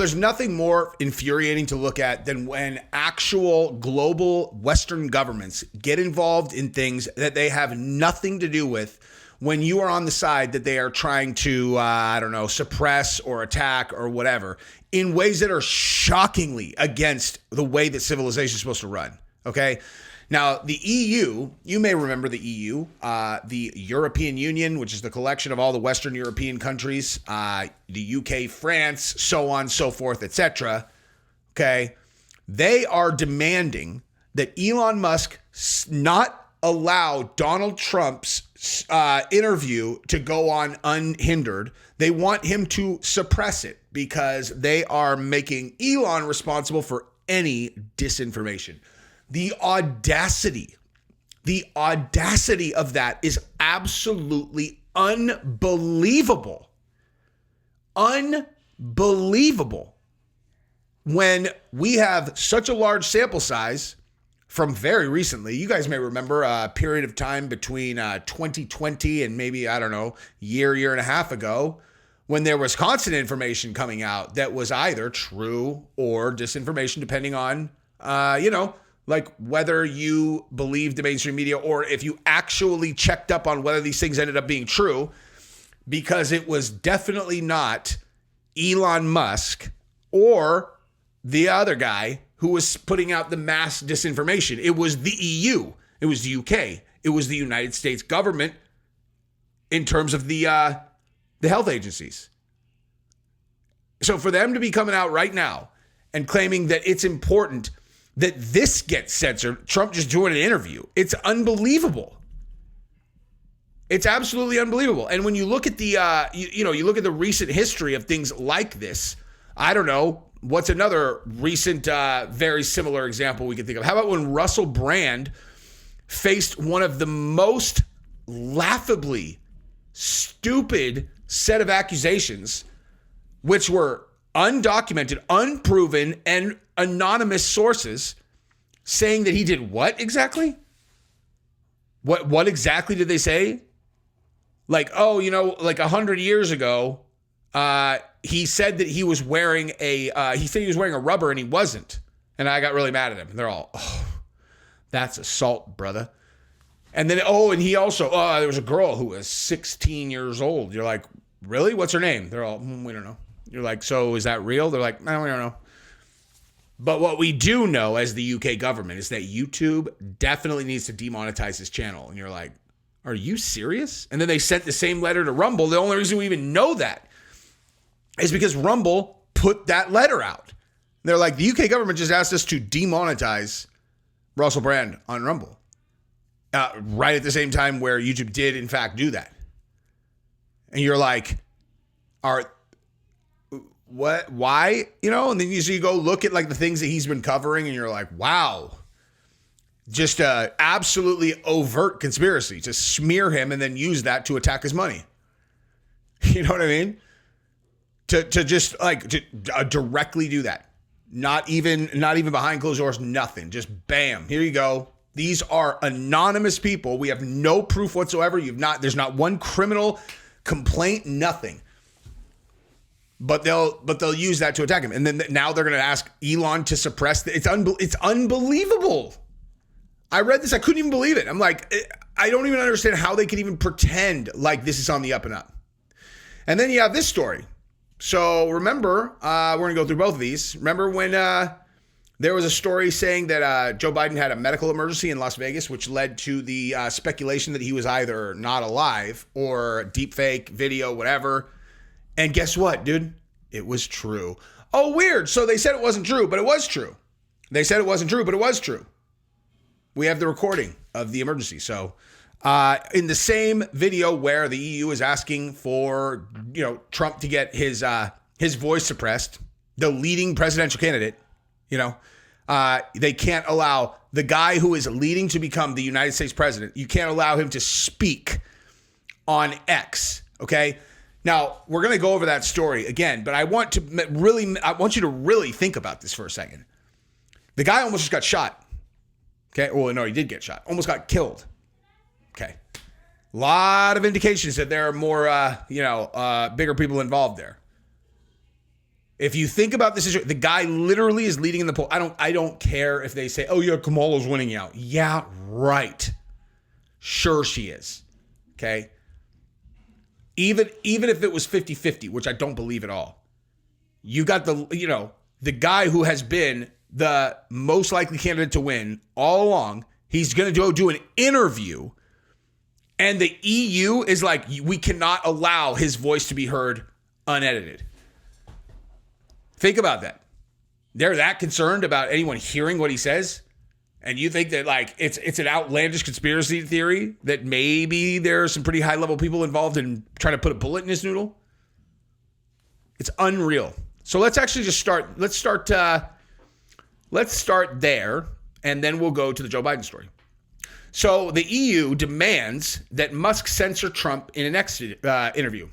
There's nothing more infuriating to look at than when actual global Western governments get involved in things that they have nothing to do with, when you are on the side that they are trying to, suppress or attack or whatever, in ways that are shockingly against the way that civilization is supposed to run. Okay? Now, the EU, you may remember the EU, the European Union, which is the collection of all the Western European countries, the UK, France, so on, so forth, etc. Okay, they are demanding that Elon Musk not allow Donald Trump's interview to go on unhindered. They want him to suppress it because they are making Elon responsible for any disinformation. The audacity of that is absolutely unbelievable. Unbelievable. When we have such a large sample size from very recently, you guys may remember a period of time between 2020 and maybe, year and a half ago, when there was constant information coming out that was either true or disinformation, depending on, like whether you believe the mainstream media or if you actually checked up on whether these things ended up being true, because it was definitely not Elon Musk or the other guy who was putting out the mass disinformation. It was the EU. It was the UK. It was the United States government in terms of the health agencies. So for them to be coming out right now and claiming that it's important that this gets censored, Trump just doing an interview, it's unbelievable. It's absolutely unbelievable. And when you look at the, you look at the recent history of things like this, I don't know, what's another recent, very similar example we can think of? How about when Russell Brand faced one of the most laughably stupid set of accusations, which were undocumented, unproven, and anonymous sources saying that he did what exactly? What exactly did they say? Like, 100 years ago, he said that he was wearing a rubber and he wasn't. And I got really mad at him. And they're all, that's assault, brother. And then, and he also, there was a girl who was 16 years old. You're like, really? What's her name? They're all, we don't know. You're like, so is that real? They're like, no, we don't know. But what we do know as the UK government is that YouTube definitely needs to demonetize his channel. And you're like, are you serious? And then they sent the same letter to Rumble. The only reason we even know that is because Rumble put that letter out. They're like, the UK government just asked us to demonetize Russell Brand on Rumble. Right at the same time where YouTube did, in fact, do that. And you're like, what, why, and then you go look at like the things that he's been covering and you're like, wow, just a absolutely overt conspiracy to smear him and then use that to attack his money. You know what I mean? To just like to directly do that. Not even behind closed doors, nothing. Just bam, here you go. These are anonymous people. We have no proof whatsoever. There's not one criminal complaint, nothing. But they'll use that to attack him. And then now they're going to ask Elon to suppress it's unbelievable. I read this. I couldn't even believe it. I'm like, I don't even understand how they could even pretend like this is on the up and up. And then you have this story. So remember, we're going to go through both of these. Remember when there was a story saying that Joe Biden had a medical emergency in Las Vegas, which led to the speculation that he was either not alive or deepfake video, whatever. And guess what, dude? It was true. Oh, weird. So they said it wasn't true, but it was true. They said it wasn't true, but it was true. We have the recording of the emergency. So in the same video where the EU is asking for, Trump to get his voice suppressed, the leading presidential candidate, they can't allow the guy who is leading to become the United States president. You can't allow him to speak on X. Okay. Now, we're going to go over that story again, but I want you to really think about this for a second. The guy almost just got shot. Okay. Well, no, he did get shot. Almost got killed. Okay. A lot of indications that there are more, bigger people involved there. If you think about this, the guy literally is leading in the poll. I don't care if they say, oh yeah, Kamala's winning out. Yeah, right. Sure she is. Okay. Even if it was 50-50, which I don't believe at all. You got the guy who has been the most likely candidate to win all along. He's going to go do an interview, and the EU is like, we cannot allow his voice to be heard unedited. Think about that. They're that concerned about anyone hearing what he says, and you think that like it's an outlandish conspiracy theory that maybe there are some pretty high-level people involved in trying to put a bullet in his noodle? It's unreal. So let's actually just start. Let's start there, and then we'll go to the Joe Biden story. So the EU demands that Musk censor Trump in an interview.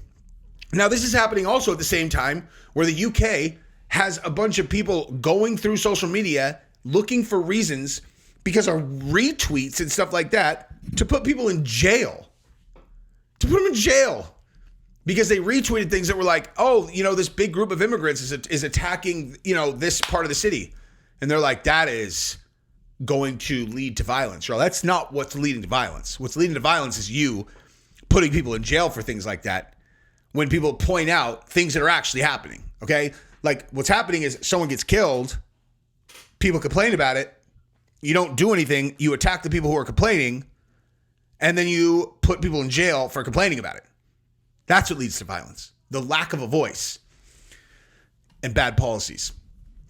Now, this is happening also at the same time where the UK has a bunch of people going through social media looking for reasons because of retweets and stuff like that to put people in jail. To put them in jail. Because they retweeted things that were like, oh, this big group of immigrants is attacking, this part of the city. And they're like, that is going to lead to violence. Well, that's not what's leading to violence. What's leading to violence is you putting people in jail for things like that when people point out things that are actually happening, okay? Like, what's happening is someone gets killed, people complain about it, you don't do anything, you attack the people who are complaining, and then you put people in jail for complaining about it. That's what leads to violence. The lack of a voice and bad policies.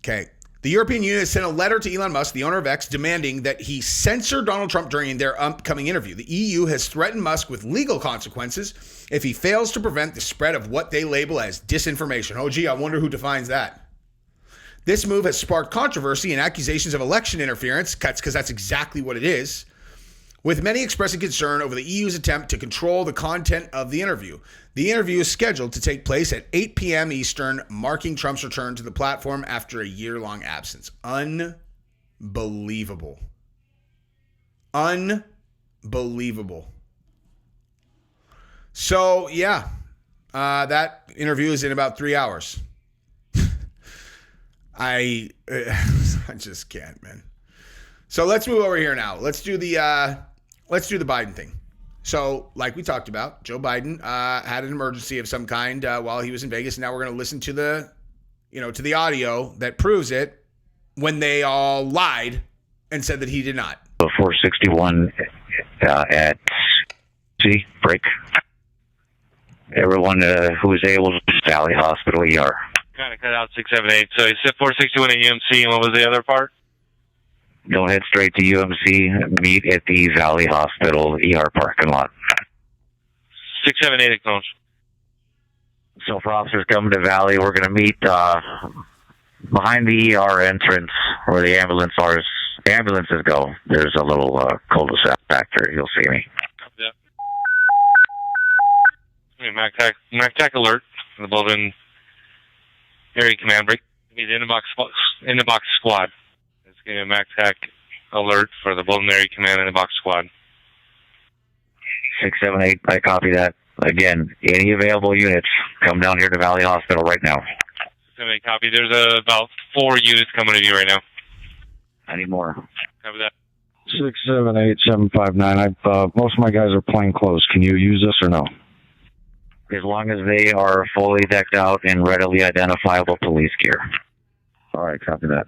Okay. The European Union has sent a letter to Elon Musk, the owner of X, demanding that he censor Donald Trump during their upcoming interview. The EU has threatened Musk with legal consequences if he fails to prevent the spread of what they label as disinformation. Oh, gee, I wonder who defines that. This move has sparked controversy and accusations of election interference, because that's exactly what it is, with many expressing concern over the EU's attempt to control the content of the interview. The interview is scheduled to take place at 8 p.m. Eastern, marking Trump's return to the platform after a year-long absence. Unbelievable. Unbelievable. So, yeah, that interview is in about 3 hours. I just can't, man. So let's move over here now. Let's do the Biden thing. So, like we talked about, Joe Biden had an emergency of some kind while he was in Vegas. And now we're going to listen to the audio that proves it when they all lied and said that he did not. 461 at C break. Everyone who was able to Valley Hospital ER. Kind of cut out 678. So you said 461 at UMC, and what was the other part? Don't head straight to UMC. Meet at the Valley Hospital ER parking lot. 678 acknowledged. So for officers coming to Valley, we're going to meet behind the ER entrance where the ambulances go. There's a little cul-de-sac back there. You'll see me. Yeah. MAC-TAC alert in the Bouldin area command break. Be the in-the-box squad. It's getting a MAC-TAC alert for the Bouldin area command in-the-box squad. 678, I copy that. Again, any available units, come down here to Valley Hospital right now. 678, copy. There's about 4 units coming to you right now. I need more. Copy that. 678-759. Most of my guys are plain clothes. Can you use this or no? As long as they are fully decked out in readily identifiable police gear. All right, copy that.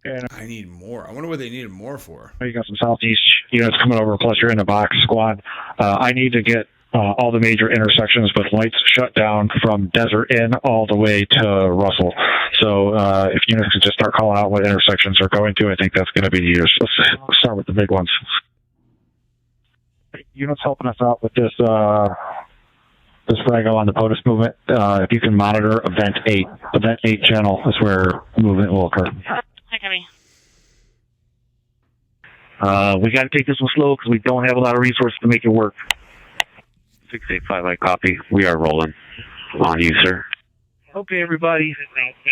And I need more. I wonder what they needed more for. You got some southeast units coming over, plus you're in the box squad. I need to get all the major intersections with lights shut down from Desert Inn all the way to Russell. So if units could just start calling out what intersections they're going to, I think that's going to be used. Let's start with the big ones. Units helping us out with this this frago on the POTUS movement. If you can monitor Event 8. Event 8 channel is where movement will occur. Hi, Gabi. We got to take this one slow because we don't have a lot of resources to make it work. 685, I copy. We are rolling. On you, sir. Okay, everybody.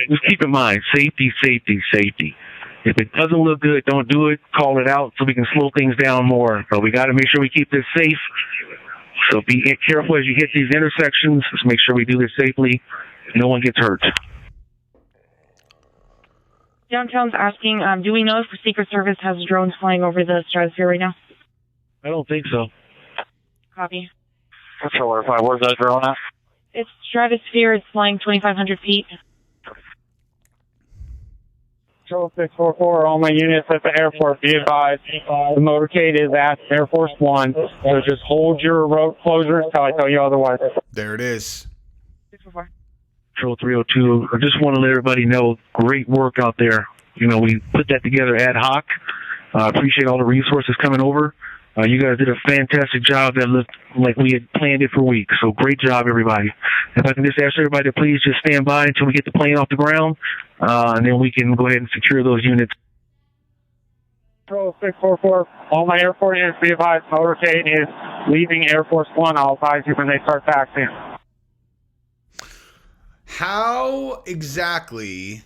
Just keep in mind, safety, safety, safety. If it doesn't look good, don't do it. Call it out so we can slow things down more. But we got to make sure we keep this safe. So be careful as you hit these intersections. Let's make sure we do this safely. No one gets hurt. Downtown's asking, do we know if the Secret Service has drones flying over the stratosphere right now? I don't think so. Copy. What's your 5? Where's that drone at? It's stratosphere. It's flying 2,500 feet. Control 644, all my units at the airport, be advised. The motorcade is at Air Force One, so just hold your road closure until I tell you otherwise. There it is. 644. Control 302. I just want to let everybody know, great work out there. You know, we put that together ad hoc. Appreciate all the resources coming over. You guys did a fantastic job. That looked like we had planned it for weeks. So great job, everybody. If I can just ask everybody to please just stand by until we get the plane off the ground, and then we can go ahead and secure those units. Control 644, all my airport units, be advised. Motorcade is leaving Air Force One. I'll advise you when they start taxiing. How exactly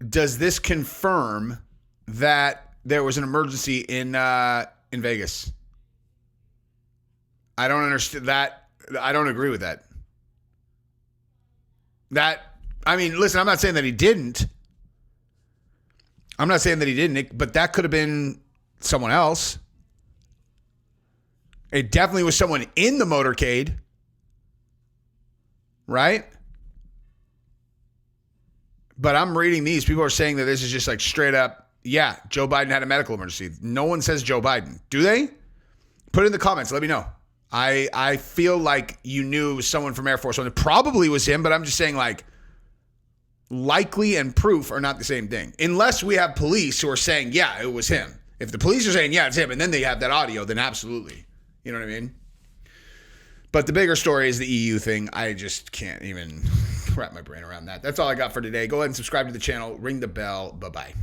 does this confirm that there was an emergency in Vegas? I don't understand that. I don't agree with that. I mean, listen, I'm not saying that he didn't. But that could have been someone else. It definitely was someone in the motorcade. Right? But I'm reading these. People are saying that this is just like straight up, yeah, Joe Biden had a medical emergency. No one says Joe Biden. Do they? Put it in the comments. Let me know. I feel like you knew it was someone from Air Force One. It probably was him, but I'm just saying, like, likely and proof are not the same thing. Unless we have police who are saying, yeah, it was him. If the police are saying, yeah, it's him, and then they have that audio, then absolutely. You know what I mean? But the bigger story is the EU thing. I just can't even wrap my brain around that. That's all I got for today. Go ahead and subscribe to the channel. Ring the bell. Bye-bye.